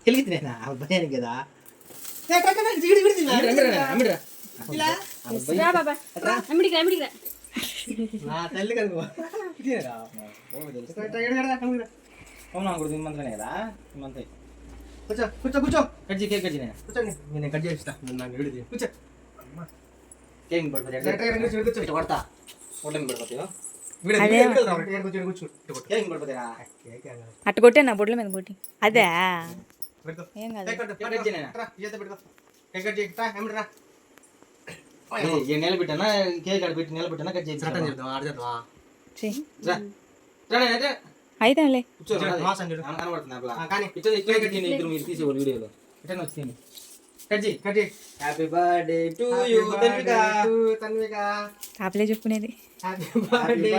తెలియదునేనా అబ్బాయి కదా తల్లి కనుకో అవునా మంత్రనే కదా మంత్ కూర్చో కూర్చో కూర్చో కట్ చేయి కేక్ కట్ చేయి కూర్చోండి నేను కట్ చేస్తా నాకు విడిది కూర్చో కేక్ పడిపోతాయి కొడతా ఫోటో పడిపోతాయి అట్టు కొట్టే నా బొడ్ల మీద కొట్టి అదే ఏం కాదు నిలబెట్టానా కేక్ అక్కడ పెట్టి నిలబెట్టానా కట్ చేసి అయితేలే తీసేవాళ్ళు వీడియోలో ఇట్లా వచ్చింది happy birthday to you Tanvika తాపలే చెప్పుకునేది happy birthday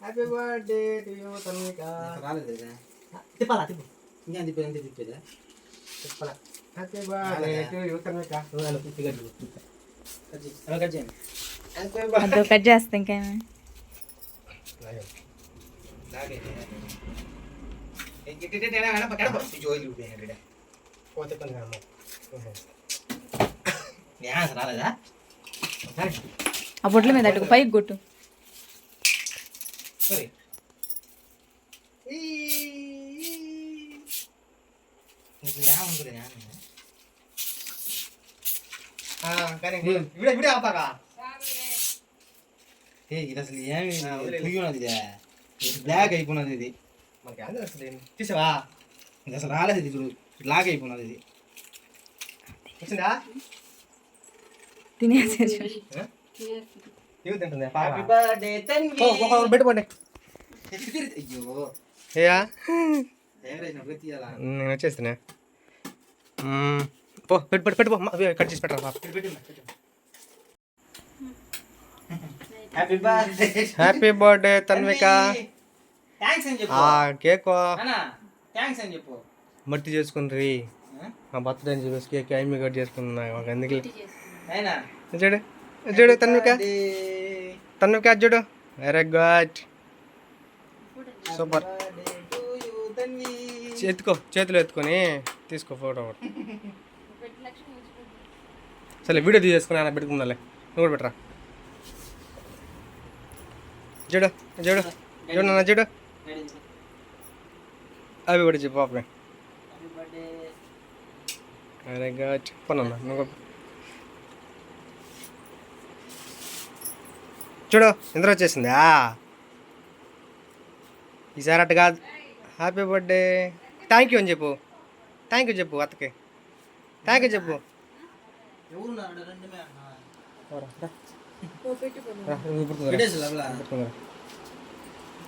happy birthday to you Tanvika రాలేదు తిప్పాలా తిప్పు ఇంకా తిప్పేదా తిప్పాలా happy birthday to you Tanvika cut చేయండి అదో కట్ చేస్తా ఇంకేమే రాలేదా ఆ బొట్ల మీద అటు పైకి కొట్టు ఇది అసలు ఏమి ఉన్నది బ్లాక్ అయిపోయినది ఇది మనకి అసలు తీసావా ఇది అసలు రాలేదు ఇది చూడు బ్లాక్ అయిపోయినది ఇది వచ్చిందా పెట్టుకోండి అయ్యో నేను వచ్చేస్తున్నా పో పెట్టు పెట్టు కట్ చేసి పెట్టరా హ్యాపీ బర్త్డే తన్విక కేక్ మట్టి చేసుకుంది మా బర్త్డే అని చెప్పేసి కేక్ ఐమి కట్ చేసుకున్నా మాకు అందుకే చూడు చూడు తన్విక చూడు వెరీ గుడ్ సూపర్ ఎత్తుకో చేతిలో ఎత్తుకొని తీసుకో ఫోటో ఒకటి సరే వీడియో తీసేసుకుని ఆయన పెట్టుకుందాలే నువ్వు కూడా పెట్టరా చూడు చూడు చూడు నాన్న చూడు అవి కూడా చెప్పు పాపే వెరీ గుడ్ చెప్పనన్నా నువ్వు చూడు ఇంద్ర వచ్చేసిందా ఈసారి అట్ట కాదు హ్యాపీ బర్త్డే థ్యాంక్ యూ అని చెప్పు థ్యాంక్ యూ చెప్పు అత్తకి థ్యాంక్ యూ చెప్పు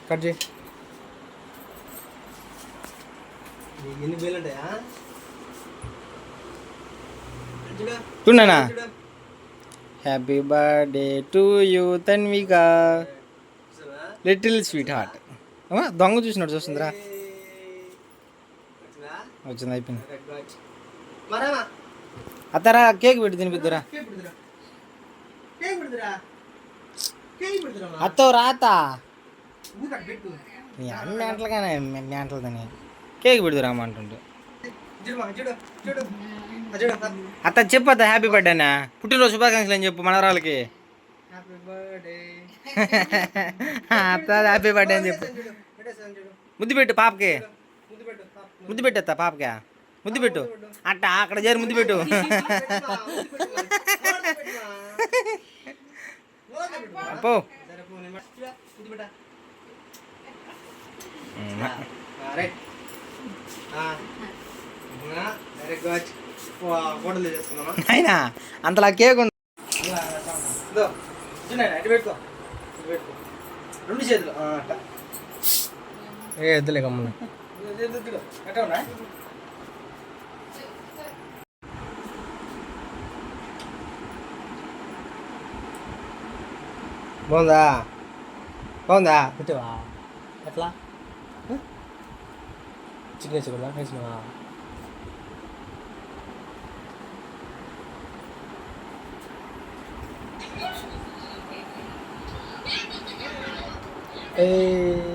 కట్ చేయి ఎన్ని వేలు ఉంటాయా చూడనా happy birthday to you Tanvika little sweetheart దొంగ చూసినట్టు చూస్తుందిరా వచ్చింది అయిపోయింది అత్తరా కేక్ పెట్టి తినిపిద్దురా అత్తో రాత అన్ని మెంటలుగానే మెంటలదని కేక్ పెడుతురా అంటుంటే అత్త చెప్పు అత్త హ్యాపీ బర్త్డే అన్న పుట్టినరోజు శుభాకాంక్షలు అని చెప్పు మనవరాలకి అత్త హ్యాపీ బర్త్డే అని చెప్పు ముద్దు పెట్టు పాపకి ముద్దు పెట్టు అత్త పాపకి ముద్దు పెట్టు అట్ట అక్కడ చేరి ముద్దు పెట్టు అప్పో అయినా అంతలా కేక్ ఉంది రెండు చేతులు ఏ ఎద్దులే కమ్మ బాగుందా బాగుందా పెట్టవా ఎట్లా చికెన్ వేసుకోదా వేసినావా ఏ